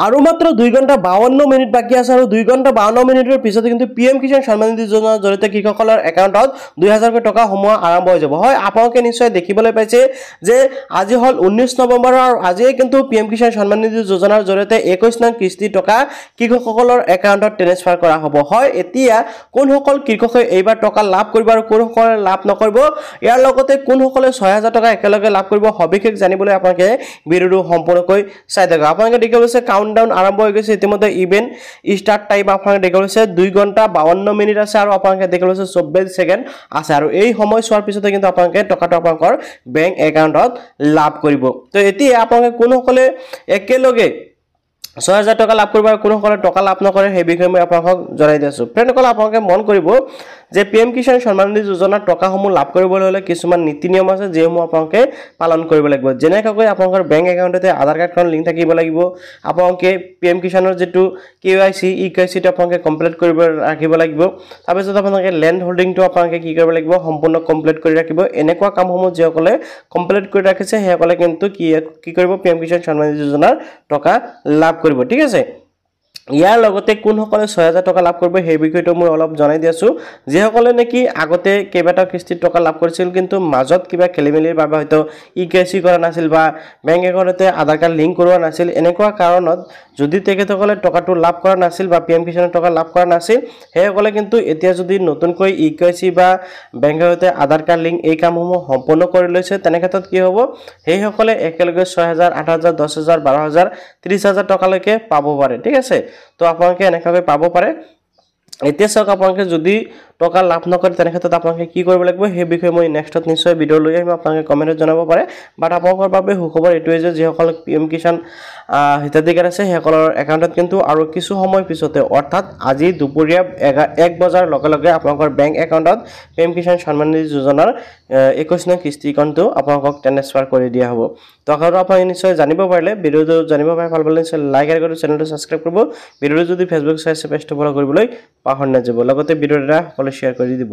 আৰু মাত্ৰ 2 ঘণ্টা 52 মিনিট বাকি আছে আৰু 2 ঘণ্টা 52 মিনিটৰ পিছতে কিন্তু পিএম কিষাণ সন্মান নিধি যোজনাৰ জৰিয়তে কৃষকসকলৰ একাউণ্টত 2000 কোটি টকা সোমোৱা আৰম্ভ হৈ যাব হয় আপোনালোকে নিশ্চয় দেখিবলৈ পাইছে যে আজি হল 19 নৱেম্বৰ আৰু আজিয়ে কিন্তু পিএম কিষাণ সন্মান নিধি যোজনাৰ জৰিয়তে 21 নং কিস্তি টকা কৃষকসকলৰ একাউণ্টত ট্ৰান্সফাৰ কৰা হ'ব হয় এতিয়া কোনসকল কৃষকে এইবাৰ টকা লাভ কৰিব আৰু কোনসকলে লাভ নকৰিব ইয়াৰ লগতে কোনসকলে 6000 টকা একেলগে লাভ কৰিব সবিশেষ জানিবলৈ আপোনালোকে ভিডিওটো সম্পূৰ্ণকৈ চাই থাকক আপোনালোকে দেখিবলৈ কাউণ্টডাউন আৰম্ভ হৈ গৈছে ইতিমধ্যে ইভেন্ট ষ্টাৰ্ট টাইম আপোনালোকে দেখিবলৈ 2 ঘণ্টা 52 মিনিট আছে আৰু আপোনালোকে দেখিবলৈ 24 সেকেন্ড আছে আৰু এই সময় চোৱাৰ পিছতে কিন্তু আপোনালোকে টকাটো আপোনালোকৰ বেংক একাউণ্টত লাভ কৰিব তো এতিয়া আপোনালোকে কোনসকলে একেলগে 6000 টকা লাভ কৰিব আৰু কোনসকলে টকা লাভ নকৰে সেই বিষয়ে মই আপোনাক জনাই দিছো ফ্ৰেণ্ডসকল আপোনালোকে মন কৰিব যে পিএম কিষাণ সন্মান নিধি যোজনাৰ টকাসমূহ লাভ কৰিবলৈ হলে কিছুমান নীতি নিয়ম আছে যেসমূহ আপোনালোকে পালন কৰিব লাগিব যেনেকৈ আপোনালোকৰ বেংক একাউণ্টতে আধাৰ কাৰ্ডখন লিংক থাকিব লাগিব আপোনালোকে পিএম কিষাণৰ যেটো কেৱাইসি ইকেৱাইসিটো আপোনালোকে কমপ্লিট কৰিব ৰাখিব লাগিব তাৰপিছত আপোনালোকে ল্যান্ড হোল্ডিংটো আপোনালোকে কি কৰিব লাগিব সম্পূৰ্ণ কমপ্লিট কৰি ৰাখিব এনেকুৱা কামসমূহ যেসকলে কমপ্লিট কৰি ৰাখিছে সেইসকলে কিন্তু কি কৰিব পিএম কিষাণ সন্মান নিধি যোজনাৰ টকা লাভ কৰিব ঠিক আছে ইয়াৰ লগতে কোনসকলে 6000 টকা লাভ কৰিব সেই বিষয়টো মই অলপ জনাই দিছো যেসকলে নেকি আগতে কেইবাটা কিস্তি টকা লাভ কৰিছিল কিন্তু মাজত কিবা খেলিমেলিৰ বাবে হয়তো ইকেৱাইসি কৰা নাছিল বা বেংক একাউণ্টতে আধাৰ কাৰ্ড লিংক কৰোৱা নাছিল এনেকুৱা কাৰণত যদি তেখেতসকলে টকাটো লাভ কৰা নাছিল বা পিএম কিষাণৰ টকা লাভ কৰা নাছিল সেইসকলে কিন্তু এতিয়া যদি নতুনকৈ ইকেৱাইসি বা বেংক একাউণ্টতে আধাৰ কাৰ্ড লিংক এই কামসমূহ সম্পূৰ্ণ কৰি লৈছে তেনে ক্ষেত্ৰত কি হ'ব সেইসকলে একেলগে 6000 8000 10000 12000 30000 টকালৈকে পাব পাৰে ঠিক আছে তো আপোনালোকে এনেকৈ পাব পাৰে এতিয়া চাওক আপোনালোকে যদি টকা লাভ নকৰে তেনে ক্ষেত্ৰত আপোনালোকে কি কৰিব লাগিব সেই বিষয়ে মই নেক্সটত নিশ্চয় ভিডিও লৈ আহিম আপোনালোকে কমেন্টত জনাব পাৰে বাট আপোনালোকৰ বাবে সুখবৰ এটোৱে যে যিসকল পিএম কিষাণ হিতাধিকাৰী আছে সেইসকলৰ একাউণ্টত কিন্তু আৰু কিছু সময় পিছতে অৰ্থাৎ আজি দুপৰীয়া 1 বজাৰ লগে লগে আপোনালোকৰ বেংক একাউণ্টত পিএম কিষাণ সন্মান নিধি যোজনাৰ 21 নং কিস্তিখনটো আপোনালোকক ট্ৰান্সফাৰ কৰি দিয়া হ'ব তো আপোনালোকে নিশ্চয় জানিব পাৰিলে ভিডিওটো জানিব পাৰে ভাল পালে নিশ্চয় লাইক আৰু চেনেলটো সাবস্ক্ৰাইব কৰিব ভিডিওটো যদি ফেসবুক চাইছে পেজটো ফলো কৰিবলৈ পাহৰি নাযাব লগতে ভিডিওটো সকলোৱে শেয়াৰ কৰি দিব